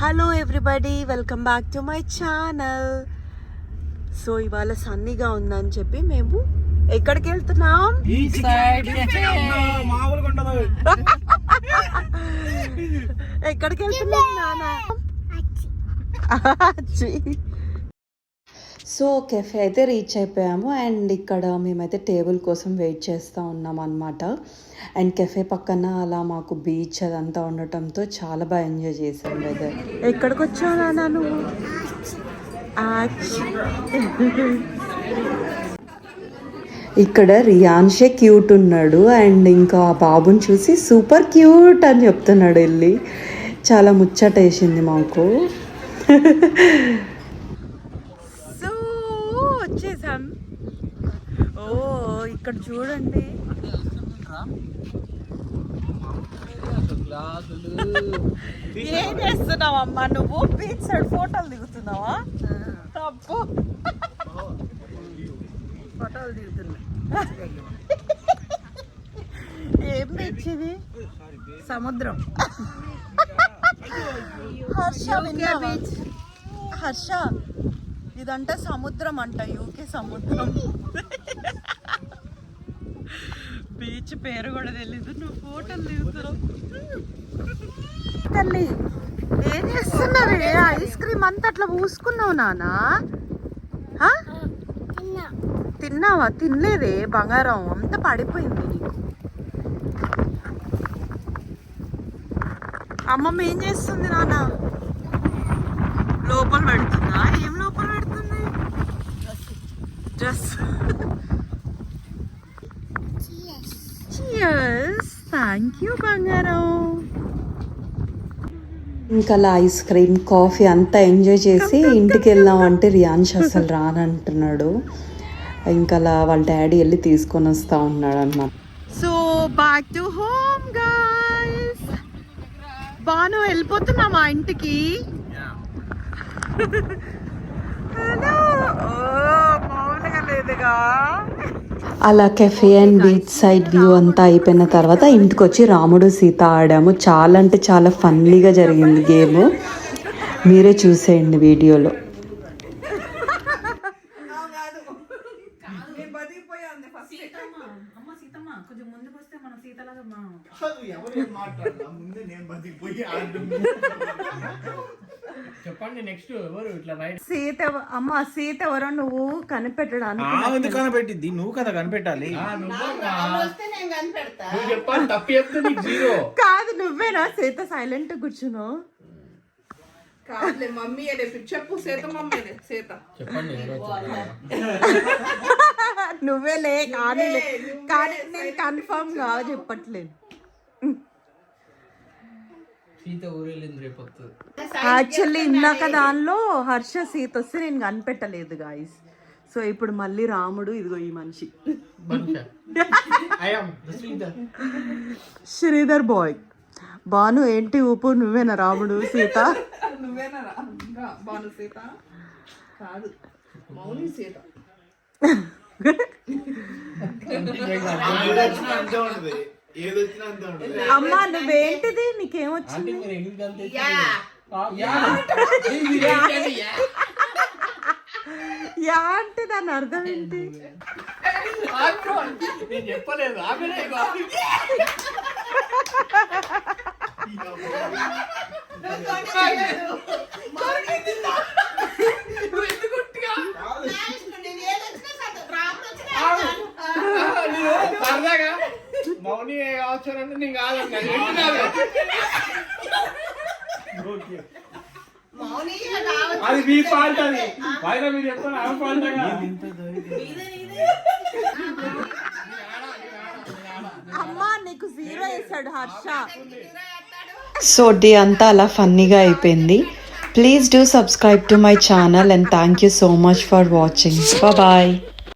Hello everybody, welcome back to my channel. So ఇవాళ సన్నీగా ఉందని చెప్పి మేము ఎక్కడికి వెళ్తున్నాం? ఎక్కడికి వెళ్తున్నాం నాన్న? సో కెఫే అయితే రీచ్ అయిపోయాము అండ్ ఇక్కడ మేమైతే టేబుల్ కోసం వెయిట్ చేస్తూ ఉన్నాం అన్నమాట. అండ్ కెఫే పక్కన అలా మాకు బీచ్ అదంతా ఉండటంతో చాలా బాగా ఎంజాయ్ చేసాం వెదర్. ఎక్కడికి వచ్చావు నాన్న నువ్వు? ఇక్కడ రియాన్షే క్యూట్ ఉన్నాడు అండ్ ఇంకా బాబుని చూసి సూపర్ క్యూట్ అని చెప్తున్నాడు వెళ్ళి. చాలా ముచ్చట వేసింది మాకు. సో వచ్చేసాం. ఓ ఇక్కడ చూడండి, ఏం చేస్తున్నావు అమ్మా నువ్వు? బీచ్ సైడ్ ఫోటోలు దిగుతున్నావా? తప్పు, ఫోటోలు దిగుతున్నా. ఏం బీచ్ ఇది? సముద్రం. హర్ష బీచ్. హర్ష ఇదంటే సముద్రం అంట, యూకే సముద్రం. బీచ్ పేరు కూడా తెలీదు, నువ్వు ఫోటోలు దిగుతున్నావు. తల్లి ఏం చేస్తున్నావే? ఐస్ క్రీమ్ అంతా అట్లా పూసుకున్నావు నానా? తిన్నావా? తినలేదే, బంగారం అంతా పడిపోయింది నీకు. అమ్మమ్మ ఏం చేస్తుంది నాన్న? లోపల పెడుతుందా? ఏం లోపల పెడుతుంది? డ్రెస్. థ్యాంక్ యూ బంగారం. ఇంకా అలా ఐస్ క్రీమ్ కాఫీ అంతా ఎంజాయ్ చేసి ఇంటికి వెళ్దామంటే రియాన్ష్ అసలు రానంటున్నాడు. ఇంకా అలా వాళ్ళ డాడీ వెళ్ళి తీసుకొని వస్తా ఉన్నాడు అన్నమాట. So back to home guys. Banu వెళ్ళిపోతున్నామా ఇంటికి? మామూలుగా లేదుగా. అలా cafe and beach side view అంతా అయిపోయిన తర్వాత ఇంటికి వచ్చి రాముడు సీత ఆడాము. చాలా అంటే చాలా ఫన్నీగా జరిగింది గేమ్. మీరే చూసేయండి వీడియోలో. చెప్పండి నెక్స్ట్ ఎవరు ఇట్లా రైట్? సీత. అమ్మ సీత ఎవరో నువ్వు కనిపెట్టడానికి. ఎందుకు కనిపెట్టిద్ది? నువ్వు కదా కనిపెట్టాలి. చెప్పాలి, తప్పి చెప్తే నీకు జీరో. కాదు నువ్వేనా సీత సైలెంట్ కూర్చును? కాదులే మమ్మీ చెప్పు. సీత మమ్మీ సీత. చెప్పండి నువ్వేలే. కానీ కానీ నేను కన్ఫర్మ్ గా చెప్పట్లేదు. యాక్చువల్లీ ఇందాక దానిలో హర్ష సీత వస్తే నేను కనిపెట్టలేదు గాయస్. సో ఇప్పుడు మళ్ళీ రాముడు, ఇదిగో ఈ మనిషి శ్రీధర్ బాయ్. బాను ఏంటి ఊపు? నువ్వేనా రాముడు సీత? నువ్వేనా బాను సీత? కాదు మౌని సీత. అమ్మా నువ్వేంటిది? నీకేమొచ్చింది? యా అంటే దాని అర్థం ఏంటి? చెప్పలేదు. మౌని అవసరం నేను కాదన్నా. అది మీ ఫాల్ట్. అది పైన మీరు చెప్పండి, ఆ ఫాల్ట్. అమ్మా నీకు జీరో వేసాడు హర్ష. సో డే అంతా అలా ఫన్నీగా అయిపోయింది. Please do subscribe to my channel and thank you so much for watching. Bye.